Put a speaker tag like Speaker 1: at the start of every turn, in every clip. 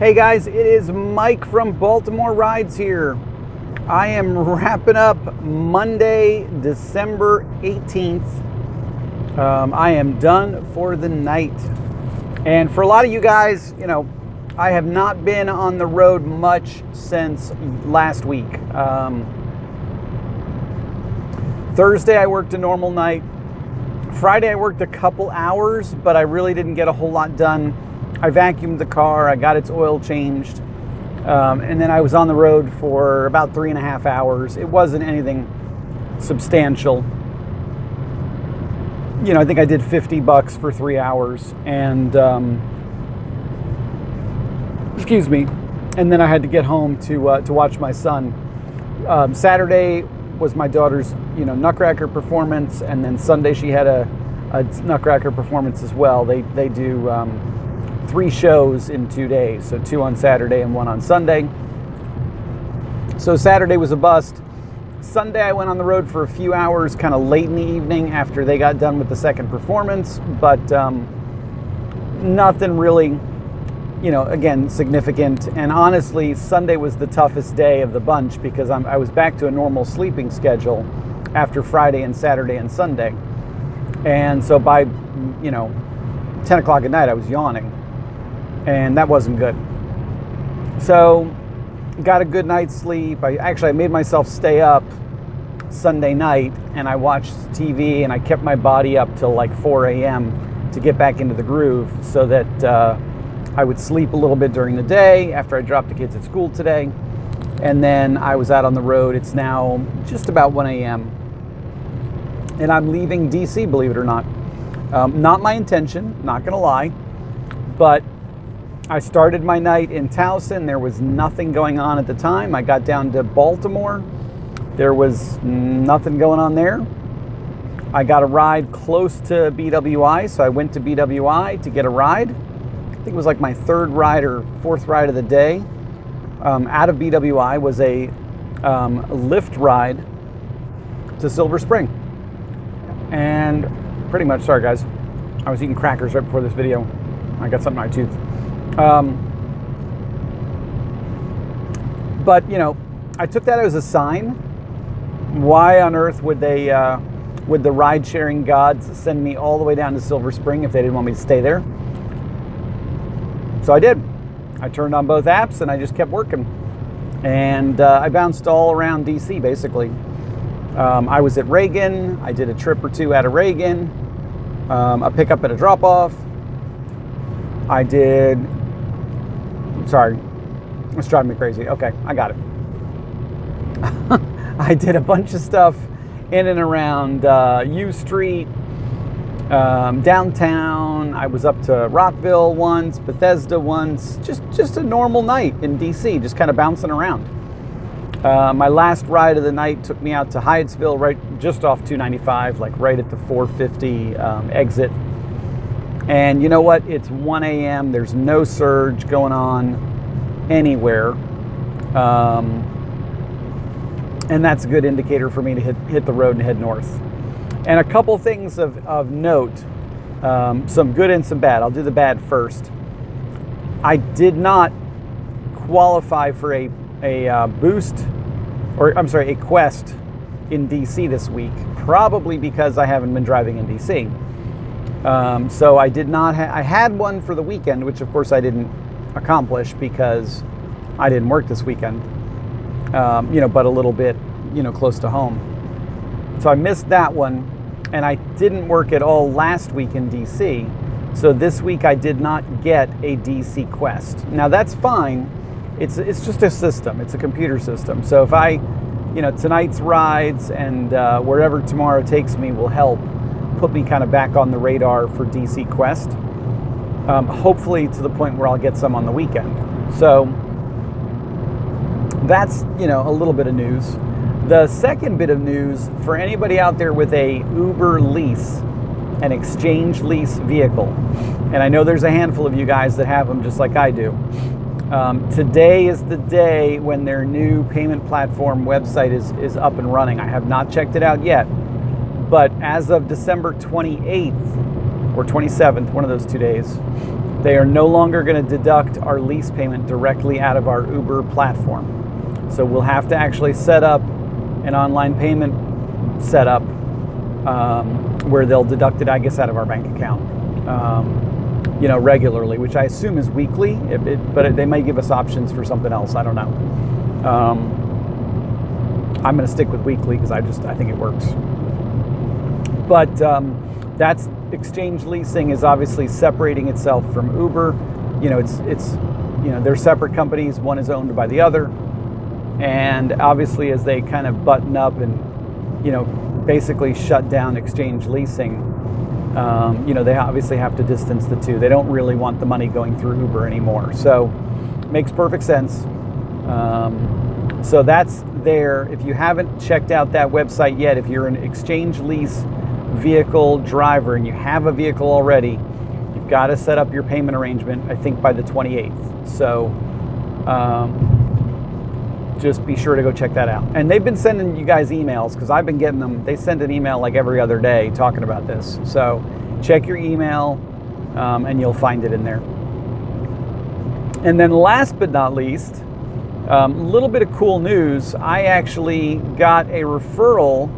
Speaker 1: Hey guys, it is Mike from Baltimore Rides here. I am wrapping up Monday, December 18th. I am done for the night. And for a lot of you guys, I have not been on the road much since last week. Thursday I worked a normal night. Friday I worked a couple hours, but I really didn't get a whole lot done. I vacuumed the car, I got its oil changed, and then I was on the road for about 3.5 hours. It wasn't anything substantial. I think I did $50 for 3 hours, and excuse me, and then I had to get home to watch my son. Saturday was my daughter's Nutcracker performance, and then Sunday she had a Nutcracker performance as well. They do 3 shows in 2 days, so 2 on Saturday and 1 on Sunday. So Saturday was a bust. Sunday I went on the road for a few hours, kind of late in the evening after they got done with the second performance, but nothing really, again, significant. And honestly, Sunday was the toughest day of the bunch because I was back to a normal sleeping schedule after Friday and Saturday and Sunday. And so by, 10 o'clock at night, I was yawning. And that wasn't good. So got a good night's sleep. I made myself stay up Sunday night, and I watched TV, and I kept my body up till like 4 a.m. to get back into the groove so that I would sleep a little bit during the day after I dropped the kids at school today. And then I was out on the road. It's now just about 1 a.m. and I'm leaving DC, believe it or not. Not my intention, not gonna lie, but I started my night in Towson. There was nothing going on at the time. I got down to Baltimore. There was nothing going on there. I got a ride close to BWI, so I went to BWI to get a ride. I think it was like my 3rd ride or 4th ride of the day. Out of BWI was a Lyft ride to Silver Spring. And pretty much, sorry guys, I was eating crackers right before this video. I got something in my tooth. But I took that as a sign. Why on earth would would the ride-sharing gods send me all the way down to Silver Spring if they didn't want me to stay there? So I did. I turned on both apps and I just kept working. And I bounced all around DC basically. I was at Reagan. I did a trip or 2 out of Reagan. A pickup and a drop-off. I did. Sorry, it's driving me crazy. Okay, I got it. I did a bunch of stuff in and around U Street, downtown. I was up to Rockville once, Bethesda once. Just a normal night in DC, just kind of bouncing around. My last ride of the night took me out to Hyattsville, right just off 295, like right at the 450 exit. And you know what? It's 1 a.m. There's no surge going on anywhere. And that's a good indicator for me to hit the road and head north. And a couple things of note, some good and some bad. I'll do the bad first. I did not qualify for a quest in DC this week, probably because I haven't been driving in DC. So I did not. I had one for the weekend, which of course I didn't accomplish because I didn't work this weekend. But a little bit, close to home. So I missed that one, and I didn't work at all last week in DC. So this week I did not get a DC quest. Now that's fine. It's just a system. It's a computer system. So if I, tonight's rides and wherever tomorrow takes me will help put me kind of back on the radar for DC Quest, hopefully to the point where I'll get some on the weekend. So that's, a little bit of news. The second bit of news, for anybody out there with a Uber lease, an exchange lease vehicle, and I know there's a handful of you guys that have them just like I do. Today is the day when their new payment platform website is up and running. I have not checked it out yet. But as of December 28th or 27th, one of those 2 days, They are no longer going to deduct our lease payment directly out of our Uber platform. So we'll have to actually set up an online payment setup where they'll deduct it, I guess, out of our bank account, regularly, which I assume is weekly, but they may give us options for something else. I don't know. I'm going to stick with weekly because I think it works. But that's exchange leasing is obviously separating itself from Uber. They're separate companies. One is owned by the other. And obviously, as they kind of button up and, basically shut down exchange leasing, they obviously have to distance the two. They don't really want the money going through Uber anymore. So makes perfect sense. So that's there. If you haven't checked out that website yet, if you're an exchange lease vehicle driver and you have a vehicle already, you've got to set up your payment arrangement, I think, by the 28th. So just be sure to go check that out. And they've been sending you guys emails because I've been getting them. They send an email like every other day talking about this. So check your email and you'll find it in there. And then last but not least, a little bit of cool news. I actually got a referral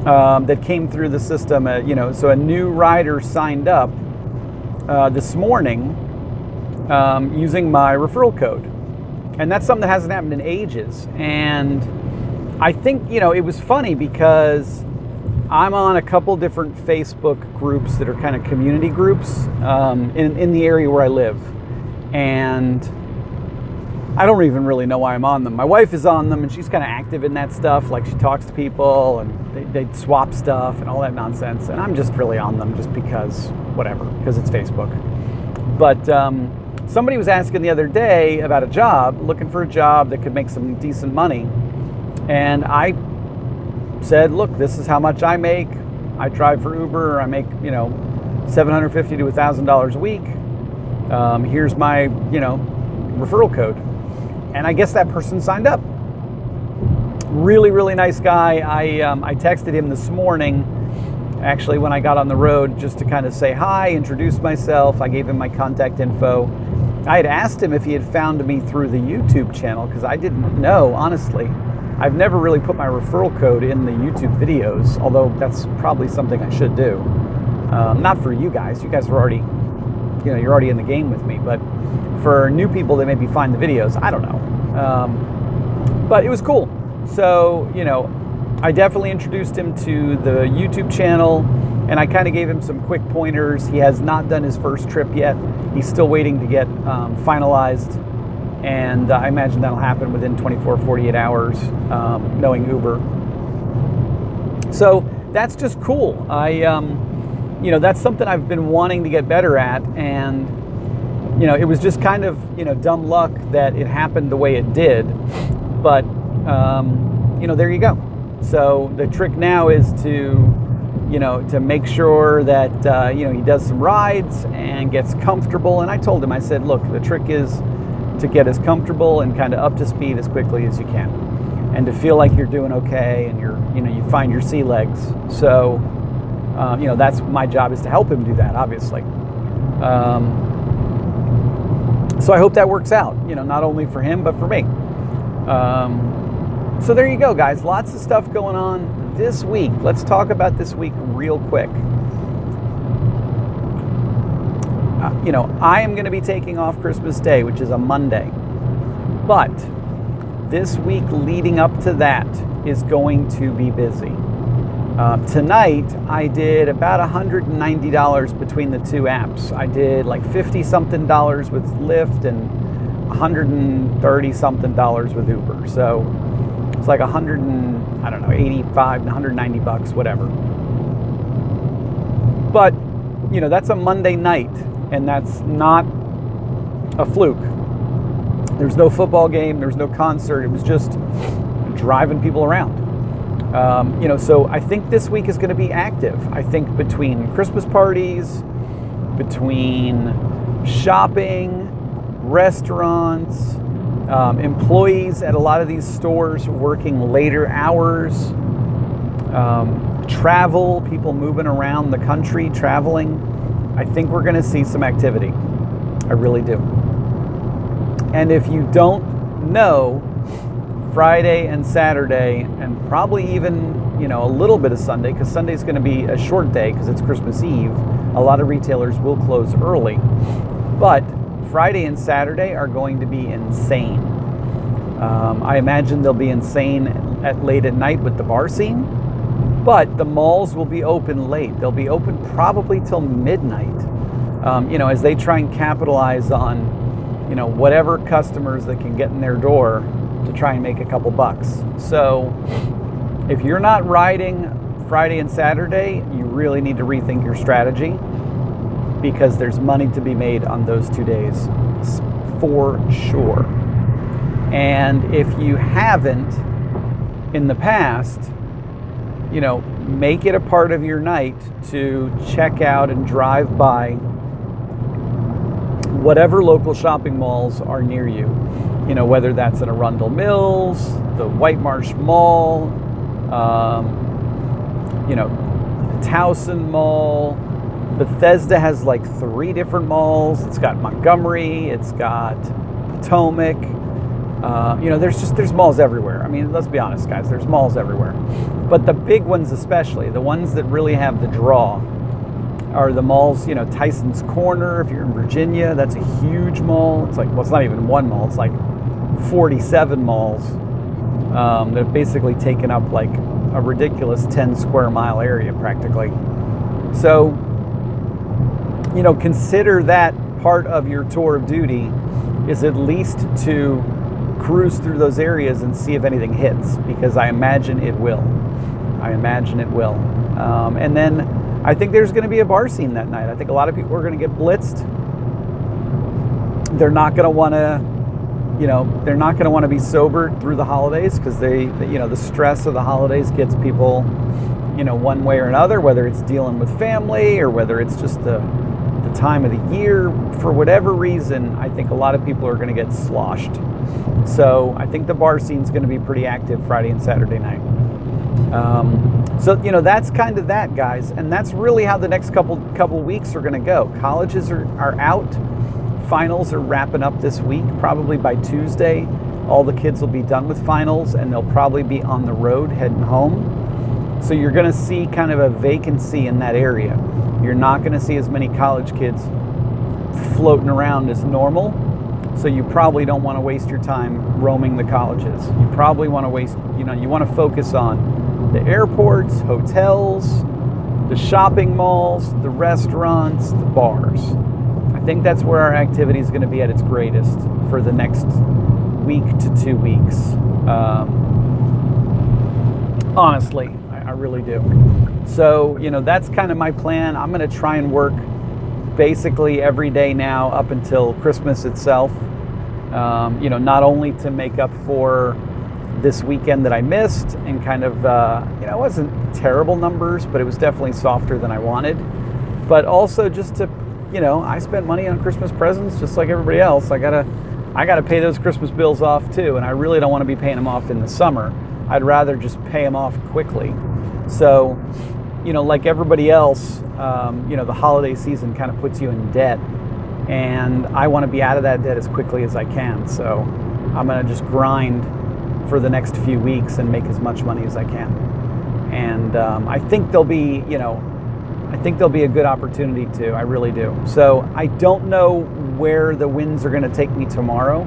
Speaker 1: that came through the system. So a new rider signed up this morning using my referral code. And that's something that hasn't happened in ages. And I think, it was funny because I'm on a couple different Facebook groups that are kind of community groups in the area where I live. And I don't even really know why I'm on them. My wife is on them and she's kind of active in that stuff. Like she talks to people and they swap stuff and all that nonsense. And I'm just really on them just because, whatever, because it's Facebook. But somebody was asking the other day about a job, looking for a job that could make some decent money. And I said, look, this is how much I make. I drive for Uber. I make, $750 to $1,000 a week. Here's my, referral code. And I guess that person signed up. Really, really nice guy. I texted him this morning, actually, when I got on the road, just to kind of say hi, introduce myself. I gave him my contact info. I had asked him if he had found me through the YouTube channel because I didn't know, honestly. I've never really put my referral code in the YouTube videos, although that's probably something I should do. Not for you guys. You guys are already, you're already in the game with me. But for new people that maybe find the videos, I don't know. But it was cool. So, I definitely introduced him to the YouTube channel, and I kind of gave him some quick pointers. He has not done his first trip yet. He's still waiting to get finalized, and I imagine that'll happen within 24, 48 hours, knowing Uber. So that's just cool. That's something I've been wanting to get better at, and it was just kind of, dumb luck that it happened the way it did. But, there you go. So the trick now is to make sure that, he does some rides and gets comfortable. And I told him, I said, look, the trick is to get as comfortable and kind of up to speed as quickly as you can. And to feel like you're doing okay and you find your sea legs. So, that's my job, is to help him do that, obviously. So I hope that works out, not only for him, but for me. So there you go, guys. Lots of stuff going on this week. Let's talk about this week real quick. I am going to be taking off Christmas Day, which is a Monday. But this week leading up to that is going to be busy. Tonight, I did about $190 between the two apps. I did like $50-something with Lyft and $130-something with Uber. So it's like 85 to $190, whatever. But, that's a Monday night, and that's not a fluke. There's no football game, there's no concert. It was just driving people around. So I think this week is going to be active. I think between Christmas parties, between shopping, restaurants, employees at a lot of these stores working later hours, travel, people moving around the country, traveling. I think we're going to see some activity. I really do. And if you don't know, Friday and Saturday, and probably even, a little bit of Sunday, because Sunday's going to be a short day because it's Christmas Eve. A lot of retailers will close early. But Friday and Saturday are going to be insane. I imagine they'll be insane late at night with the bar scene. But the malls will be open late. They'll be open probably till midnight. As they try and capitalize on, whatever customers that can get in their door to try and make a couple bucks. So if you're not riding Friday and Saturday, you really need to rethink your strategy, because there's money to be made on those 2 days for sure. And if you haven't in the past, make it a part of your night to check out and drive by whatever local shopping malls are near you. Whether that's in Arundel Mills, the White Marsh Mall, Towson Mall. Bethesda has like 3 different malls. It's got Montgomery, it's got Potomac. There's malls everywhere. I mean, let's be honest, guys, there's malls everywhere. But the big ones especially, the ones that really have the draw, are the malls, Tyson's Corner, if you're in Virginia, that's a huge mall. It's like, well, it's not even one mall, it's like 47 malls. They've basically taken up like a ridiculous 10 square mile area practically. So, consider that part of your tour of duty is at least to cruise through those areas and see if anything hits, because I imagine it will. And then I think there's going to be a bar scene that night. I think a lot of people are going to get blitzed. They're not going to want to be sober through the holidays, because the stress of the holidays gets people, one way or another, whether it's dealing with family or whether it's just the time of the year. For whatever reason, I think a lot of people are going to get sloshed. So I think the bar scene's going to be pretty active Friday and Saturday night. So that's kind of that, guys, and that's really how the next couple weeks are going to go. Colleges are out. Finals are wrapping up this week. Probably by Tuesday, all the kids will be done with finals, and they'll probably be on the road heading home. So you're going to see kind of a vacancy in that area. You're not going to see as many college kids floating around as normal. So you probably don't want to waste your time roaming the colleges. You probably want to you want to focus on the airports, hotels, the shopping malls, the restaurants, the bars. I think that's where our activity is going to be at its greatest for the next week to 2 weeks. Honestly, I really do. So, that's kind of my plan. I'm going to try and work basically every day now up until Christmas itself. Not only to make up for this weekend that I missed, and kind of, it wasn't terrible numbers, but it was definitely softer than I wanted. But also just to, I spent money on Christmas presents just like everybody else. I gotta pay those Christmas bills off too, and I really don't want to be paying them off in the summer. I'd rather just pay them off quickly. So, like everybody else, the holiday season kind of puts you in debt, and I want to be out of that debt as quickly as I can. So I'm going to just grind for the next few weeks and make as much money as I can. And I think there'll be a good opportunity too. I really do. So I don't know where the winds are going to take me tomorrow.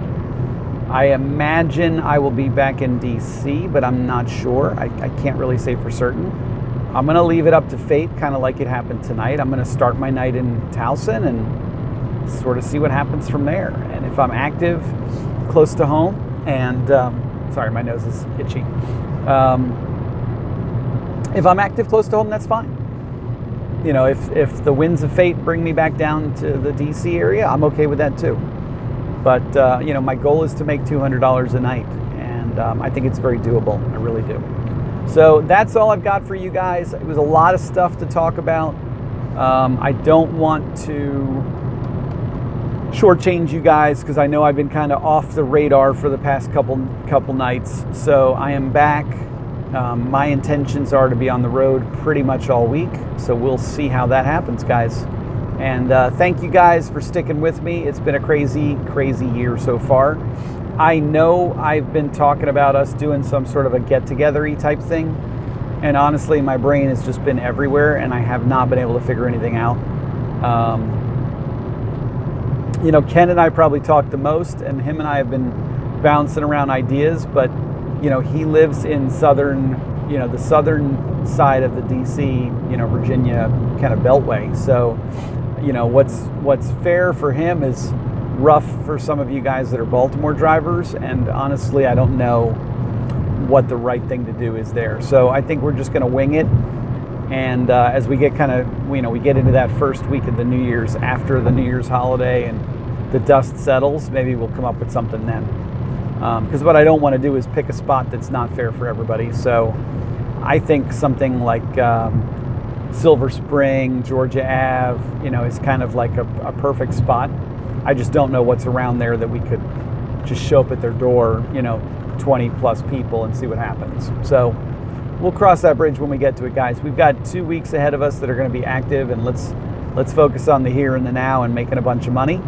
Speaker 1: I imagine I will be back in DC, but I'm not sure. I can't really say for certain. I'm going to leave it up to fate, kind of like it happened tonight. I'm going to start my night in Towson and sort of see what happens from there. And if I'm active close to home, and sorry, my nose is itchy. If I'm active close to home, that's fine. If the winds of fate bring me back down to the DC area, I'm okay with that too. But, my goal is to make $200 a night, and I think it's very doable. I really do. So that's all I've got for you guys. It was a lot of stuff to talk about. I don't want to shortchange you guys, because I know I've been kind of off the radar for the past couple nights. So I am back. My intentions are to be on the road pretty much all week. So we'll see how that happens, guys. And thank you guys for sticking with me. It's been a crazy, crazy year so far. I know I've been talking about us doing some sort of a get-together-y type thing. And honestly, my brain has just been everywhere, and I have not been able to figure anything out. Ken and I probably talk the most, and him and I have been bouncing around ideas, but, he lives in the southern side of the DC, Virginia kind of beltway. So, what's fair for him is rough for some of you guys that are Baltimore drivers, and honestly, I don't know what the right thing to do is there. So I think we're just going to wing it, and as we get we get into that first week of the New Year's, after the New Year's holiday and the dust settles, maybe we'll come up with something then, because what I don't want to do is pick a spot that's not fair for everybody. So I think something like Silver Spring, Georgia Ave, is kind of like a perfect spot. I just don't know what's around there that we could just show up at their door, 20 plus people, and see what happens. So we'll cross that bridge when we get to it, guys. We've got 2 weeks ahead of us that are going to be active, and let's focus on the here and the now and making a bunch of money.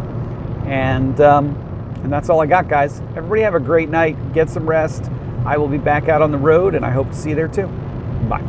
Speaker 1: And that's all I got, guys. Everybody have a great night. Get some rest. I will be back out on the road, and I hope to see you there too. Bye.